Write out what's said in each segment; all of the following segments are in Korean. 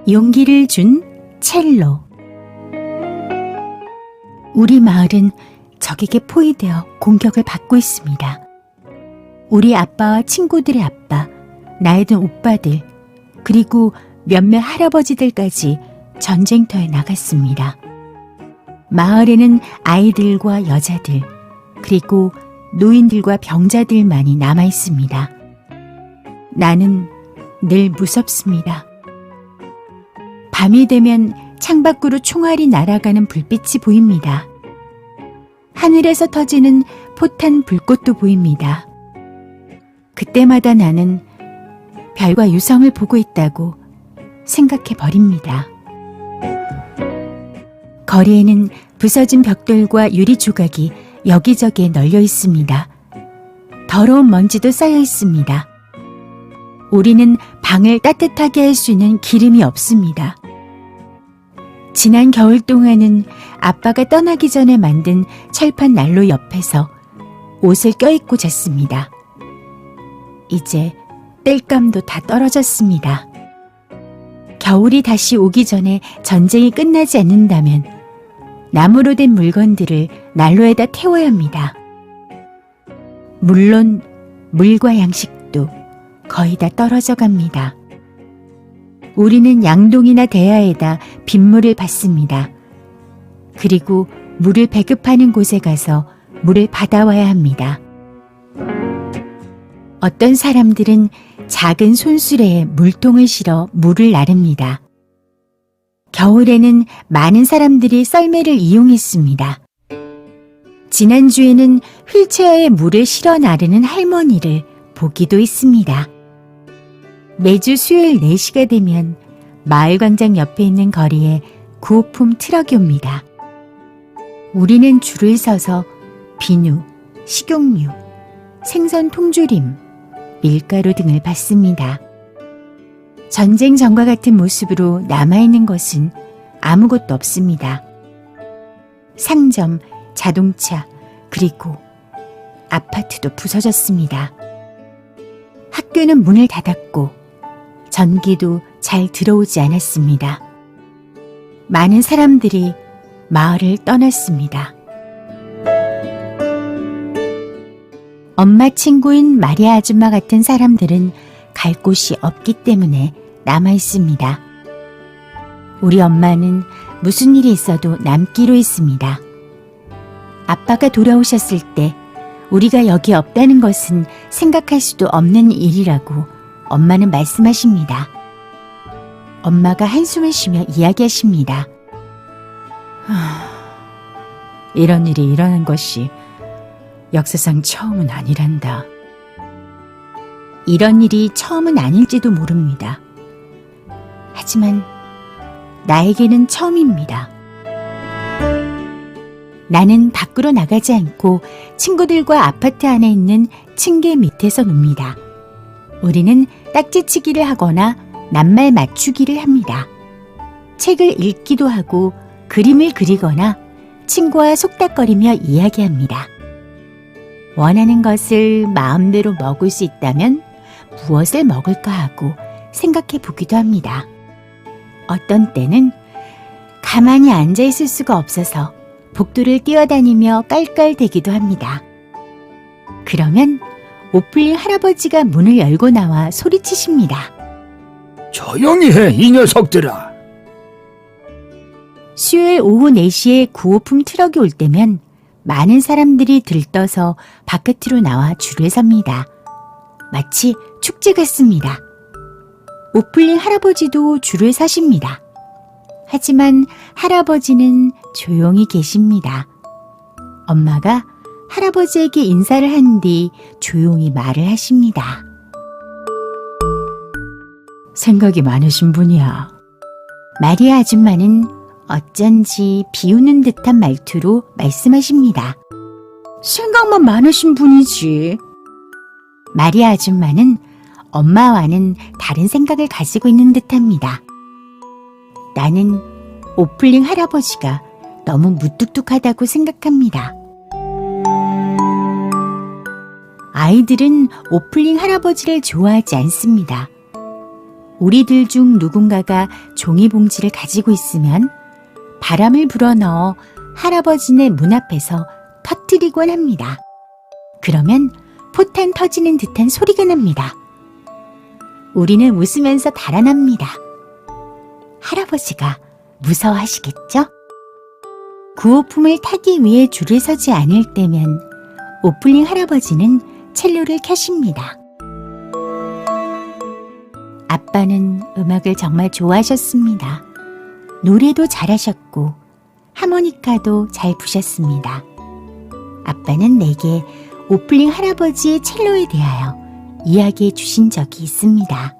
용기를 준 첼로. 우리 마을은 적에게 포위되어 공격을 받고 있습니다. 우리 아빠와 친구들의 아빠, 나이 든 오빠들, 그리고 몇몇 할아버지들까지 전쟁터에 나갔습니다. 마을에는 아이들과 여자들, 그리고 노인들과 병자들만이 남아 있습니다. 나는 늘 무섭습니다. 밤이 되면 창밖으로 총알이 날아가는 불빛이 보입니다. 하늘에서 터지는 포탄 불꽃도 보입니다. 그때마다 나는 별과 유성을 보고 있다고 생각해 버립니다. 거리에는 부서진 벽돌과 유리 조각이 여기저기에 널려 있습니다. 더러운 먼지도 쌓여 있습니다. 우리는 방을 따뜻하게 할 수 있는 기름이 없습니다. 지난 겨울 동안은 아빠가 떠나기 전에 만든 철판 난로 옆에서 옷을 껴입고 잤습니다. 이제 땔감도 다 떨어졌습니다. 겨울이 다시 오기 전에 전쟁이 끝나지 않는다면 나무로 된 물건들을 난로에다 태워야 합니다. 물론 물과 양식도 거의 다 떨어져 갑니다. 우리는 양동이나 대야에다 빗물을 받습니다. 그리고 물을 배급하는 곳에 가서 물을 받아와야 합니다. 어떤 사람들은 작은 손수레에 물통을 실어 물을 나릅니다. 겨울에는 많은 사람들이 썰매를 이용했습니다. 지난주에는 휠체어에 물을 실어 나르는 할머니를 보기도 했습니다. 매주 수요일 4시가 되면 마을광장 옆에 있는 거리에 구호품 트럭이 옵니다. 우리는 줄을 서서 비누, 식용유, 생선 통조림, 밀가루 등을 받습니다. 전쟁 전과 같은 모습으로 남아있는 것은 아무것도 없습니다. 상점, 자동차, 그리고 아파트도 부서졌습니다. 학교는 문을 닫았고 전기도 잘 들어오지 않았습니다. 많은 사람들이 마을을 떠났습니다. 엄마 친구인 마리아 아줌마 같은 사람들은 갈 곳이 없기 때문에 남아 있습니다. 우리 엄마는 무슨 일이 있어도 남기로 했습니다. 아빠가 돌아오셨을 때 우리가 여기 없다는 것은 생각할 수도 없는 일이라고 엄마는 말씀하십니다. 엄마가 한숨을 쉬며 이야기하십니다. 이런 일이 일어난 것이 역사상 처음은 아니란다. 이런 일이 처음은 아닐지도 모릅니다. 하지만 나에게는 처음입니다. 나는 밖으로 나가지 않고 친구들과 아파트 안에 있는 층계 밑에서 놉니다. 우리는 딱지치기를 하거나 낱말 맞추기를 합니다. 책을 읽기도 하고 그림을 그리거나 친구와 속닥거리며 이야기합니다. 원하는 것을 마음대로 먹을 수 있다면 무엇을 먹을까 하고 생각해 보기도 합니다. 어떤 때는 가만히 앉아 있을 수가 없어서 복도를 뛰어다니며 깔깔대기도 합니다. 그러면 옷 풀린 할아버지가 문을 열고 나와 소리치십니다. 조용히 해, 이 녀석들아. 수요일 오후 4시에 구호품 트럭이 올 때면 많은 사람들이 들떠서 바깥으로 나와 줄을 섭니다. 마치 축제 같습니다. 옷 풀린 할아버지도 줄을 서십니다. 하지만 할아버지는 조용히 계십니다. 엄마가 할아버지에게 인사를 한 뒤 조용히 말을 하십니다. 생각이 많으신 분이야. 마리아 아줌마는 어쩐지 비웃는 듯한 말투로 말씀하십니다. 생각만 많으신 분이지. 마리아 아줌마는 엄마와는 다른 생각을 가지고 있는 듯합니다. 나는 옷 풀린 할아버지가 너무 무뚝뚝하다고 생각합니다. 아이들은 옷 풀린 할아버지를 좋아하지 않습니다. 우리들 중 누군가가 종이봉지를 가지고 있으면 바람을 불어넣어 할아버지네 문 앞에서 터뜨리곤 합니다. 그러면 포탄 터지는 듯한 소리가 납니다. 우리는 웃으면서 달아납니다. 할아버지가 무서워하시겠죠? 구호품을 타기 위해 줄을 서지 않을 때면 오플링 할아버지는 첼로를 켜십니다. 아빠는 음악을 정말 좋아하셨습니다. 노래도 잘하셨고 하모니카도 잘 부셨습니다. 아빠는 내게 오플링 할아버지의 첼로에 대하여 이야기해 주신 적이 있습니다.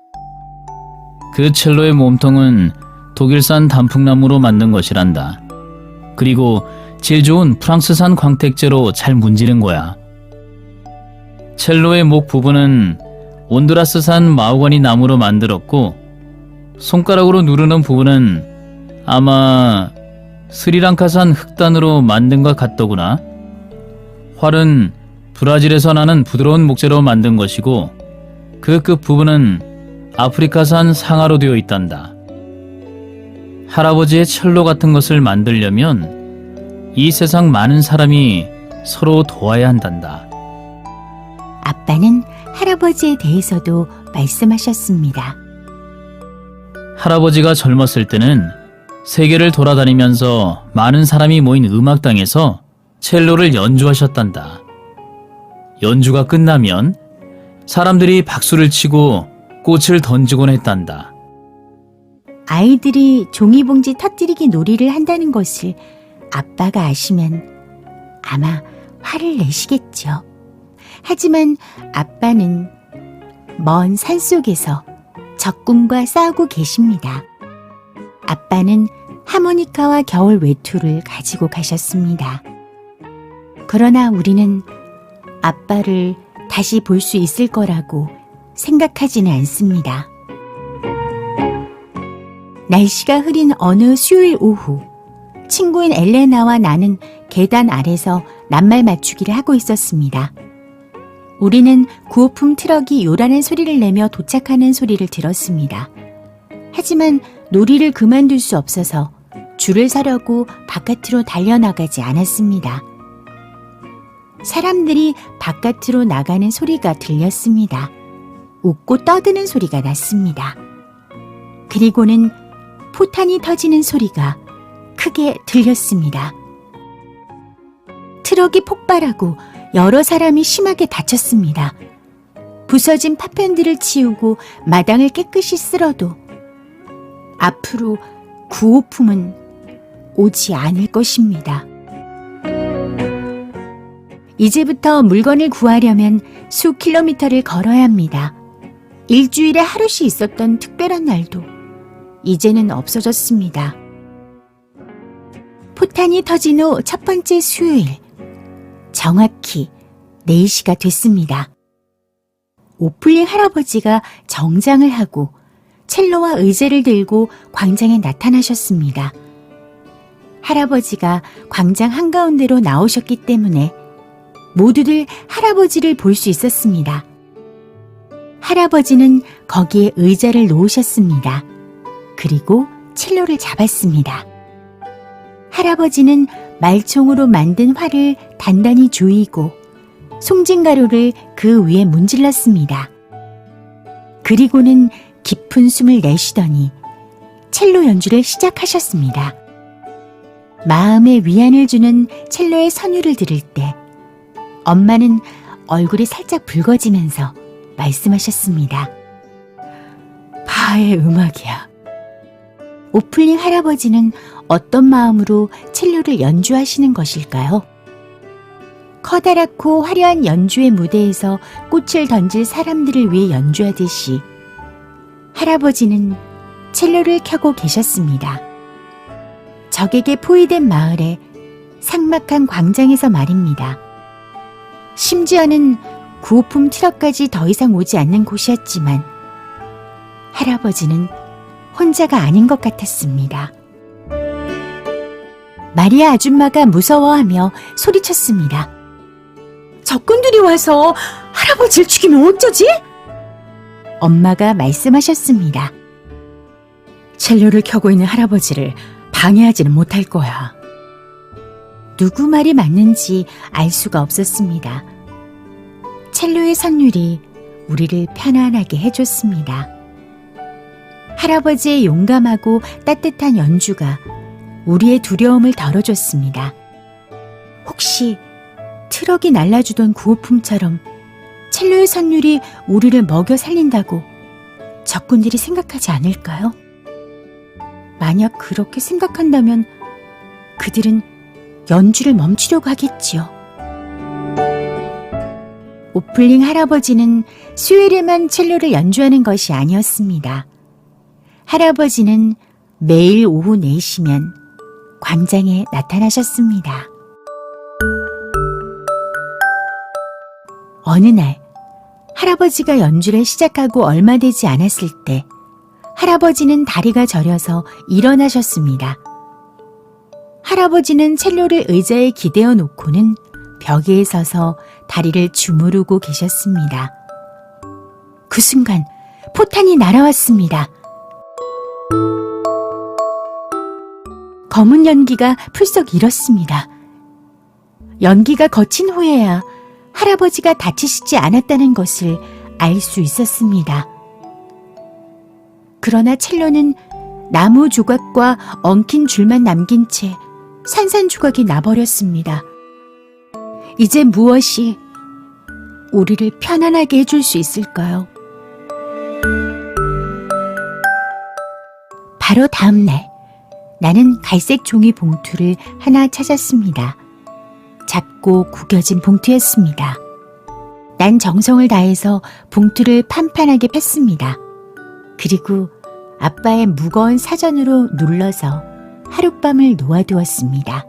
그 첼로의 몸통은 독일산 단풍나무로 만든 것이란다. 그리고 질 좋은 프랑스산 광택제로 잘 문지른 거야. 첼로의 목 부분은 온두라스산 마호가니 나무로 만들었고 손가락으로 누르는 부분은 아마 스리랑카산 흑단으로 만든 것 같더구나. 활은 브라질에서 나는 부드러운 목재로 만든 것이고 그 끝 부분은 아프리카산 상아로 되어 있단다. 할아버지의 첼로 같은 것을 만들려면 이 세상 많은 사람이 서로 도와야 한단다. 아빠는 할아버지에 대해서도 말씀하셨습니다. 할아버지가 젊었을 때는 세계를 돌아다니면서 많은 사람이 모인 음악당에서 첼로를 연주하셨단다. 연주가 끝나면 사람들이 박수를 치고 꽃을 던지곤 했단다. 아이들이 종이봉지 터뜨리기 놀이를 한다는 것을 아빠가 아시면 아마 화를 내시겠죠. 하지만 아빠는 먼 산속에서 적군과 싸우고 계십니다. 아빠는 하모니카와 겨울 외투를 가지고 가셨습니다. 그러나 우리는 아빠를 다시 볼 수 있을 거라고 생각하지는 않습니다. 날씨가 흐린 어느 수요일 오후, 친구인 엘레나와 나는 계단 아래서 낱말 맞추기를 하고 있었습니다. 우리는 구호품 트럭이 요란한 소리를 내며 도착하는 소리를 들었습니다. 하지만 놀이를 그만둘 수 없어서 줄을 서려고 바깥으로 달려나가지 않았습니다. 사람들이 바깥으로 나가는 소리가 들렸습니다. 웃고 떠드는 소리가 났습니다. 그리고는 포탄이 터지는 소리가 크게 들렸습니다. 트럭이 폭발하고 여러 사람이 심하게 다쳤습니다. 부서진 파편들을 치우고 마당을 깨끗이 쓸어도 앞으로 구호품은 오지 않을 것입니다. 이제부터 물건을 구하려면 수 킬로미터를 걸어야 합니다. 일주일에 하루씩 있었던 특별한 날도 이제는 없어졌습니다. 포탄이 터진 후 첫 번째 수요일, 정확히 4시가 됐습니다. 오플링 할아버지가 정장을 하고 첼로와 의자를 들고 광장에 나타나셨습니다. 할아버지가 광장 한가운데로 나오셨기 때문에 모두들 할아버지를 볼 수 있었습니다. 할아버지는 거기에 의자를 놓으셨습니다. 그리고 첼로를 잡았습니다. 할아버지는 말총으로 만든 활을 단단히 조이고 송진가루를 그 위에 문질렀습니다. 그리고는 깊은 숨을 내쉬더니 첼로 연주를 시작하셨습니다. 마음에 위안을 주는 첼로의 선율을 들을 때 엄마는 얼굴이 살짝 붉어지면서 말씀하셨습니다. 바의 음악이야. 오플링 할아버지는 어떤 마음으로 첼로를 연주하시는 것일까요? 커다랗고 화려한 연주의 무대에서 꽃을 던질 사람들을 위해 연주하듯이 할아버지는 첼로를 켜고 계셨습니다. 적에게 포위된 마을의 삭막한 광장에서 말입니다. 심지어는 구호품 트럭까지 더 이상 오지 않는 곳이었지만 할아버지는 혼자가 아닌 것 같았습니다. 마리아 아줌마가 무서워하며 소리쳤습니다. 적군들이 와서 할아버지를 죽이면 어쩌지? 엄마가 말씀하셨습니다. 첼로를 켜고 있는 할아버지를 방해하지는 못할 거야. 누구 말이 맞는지 알 수가 없었습니다. 첼로의 선율이 우리를 편안하게 해줬습니다. 할아버지의 용감하고 따뜻한 연주가 우리의 두려움을 덜어줬습니다. 혹시 트럭이 날라주던 구호품처럼 첼로의 선율이 우리를 먹여 살린다고 적군들이 생각하지 않을까요? 만약 그렇게 생각한다면 그들은 연주를 멈추려고 하겠지요. 오플링 할아버지는 수요일에만 첼로를 연주하는 것이 아니었습니다. 할아버지는 매일 오후 4시면 광장에 나타나셨습니다. 어느 날 할아버지가 연주를 시작하고 얼마 되지 않았을 때 할아버지는 다리가 저려서 일어나셨습니다. 할아버지는 첼로를 의자에 기대어 놓고는 벽에 서서 다리를 주무르고 계셨습니다. 그 순간 포탄이 날아왔습니다. 검은 연기가 풀썩 일었습니다. 연기가 거친 후에야 할아버지가 다치시지 않았다는 것을 알 수 있었습니다. 그러나 첼로는 나무 조각과 엉킨 줄만 남긴 채 산산조각이 나버렸습니다. 이제 무엇이 우리를 편안하게 해줄 수 있을까요? 바로 다음 날 나는 갈색 종이 봉투를 하나 찾았습니다. 작고 구겨진 봉투였습니다. 난 정성을 다해서 봉투를 판판하게 폈습니다. 그리고 아빠의 무거운 사전으로 눌러서 하룻밤을 놓아두었습니다.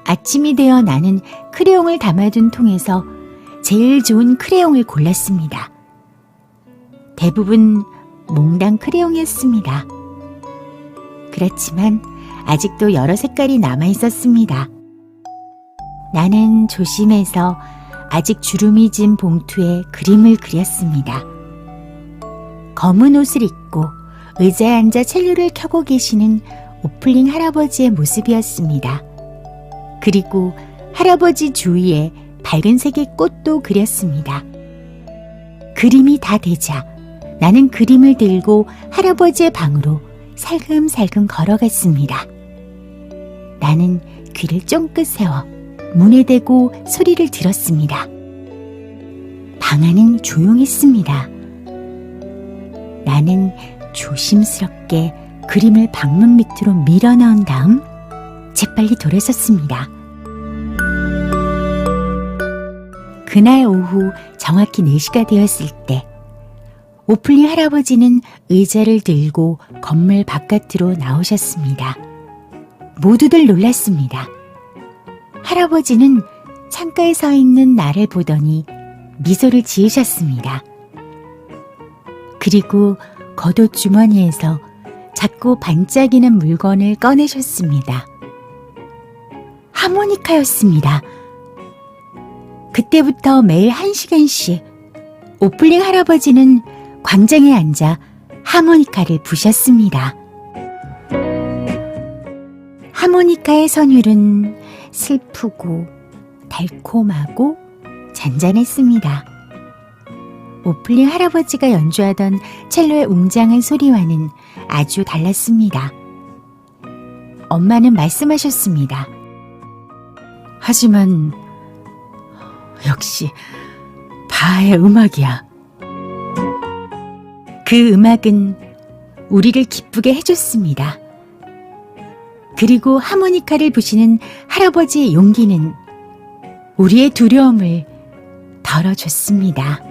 아침이 되어 나는 크레용을 담아둔 통에서 제일 좋은 크레용을 골랐습니다. 대부분 몽당 크레용이었습니다. 그렇지만 아직도 여러 색깔이 남아 있었습니다. 나는 조심해서 아직 주름이 진 봉투에 그림을 그렸습니다. 검은 옷을 입고 의자에 앉아 첼로를 켜고 계시는 오플링 할아버지의 모습이었습니다. 그리고 할아버지 주위에 밝은 색의 꽃도 그렸습니다. 그림이 다 되자 나는 그림을 들고 할아버지의 방으로 살금살금 걸어갔습니다. 나는 귀를 쫑긋 세워 문에 대고 소리를 들었습니다. 방 안은 조용했습니다. 나는 조심스럽게 그림을 방문 밑으로 밀어 넣은 다음 재빨리 돌아섰습니다. 그날 오후 정확히 4시가 되었을 때 오플링 할아버지는 의자를 들고 건물 바깥으로 나오셨습니다. 모두들 놀랐습니다. 할아버지는 창가에 서 있는 나를 보더니 미소를 지으셨습니다. 그리고 겉옷 주머니에서 작고 반짝이는 물건을 꺼내셨습니다. 하모니카였습니다. 그때부터 매일 1시간씩 오플링 할아버지는 광장에 앉아 하모니카를 부셨습니다. 하모니카의 선율은 슬프고 달콤하고 잔잔했습니다. 오플링 할아버지가 연주하던 첼로의 웅장한 소리와는 아주 달랐습니다. 엄마는 말씀하셨습니다. 하지만 역시 바하의 음악이야. 그 음악은 우리를 기쁘게 해줬습니다. 그리고 하모니카를 부시는 할아버지의 용기는 우리의 두려움을 덜어줬습니다.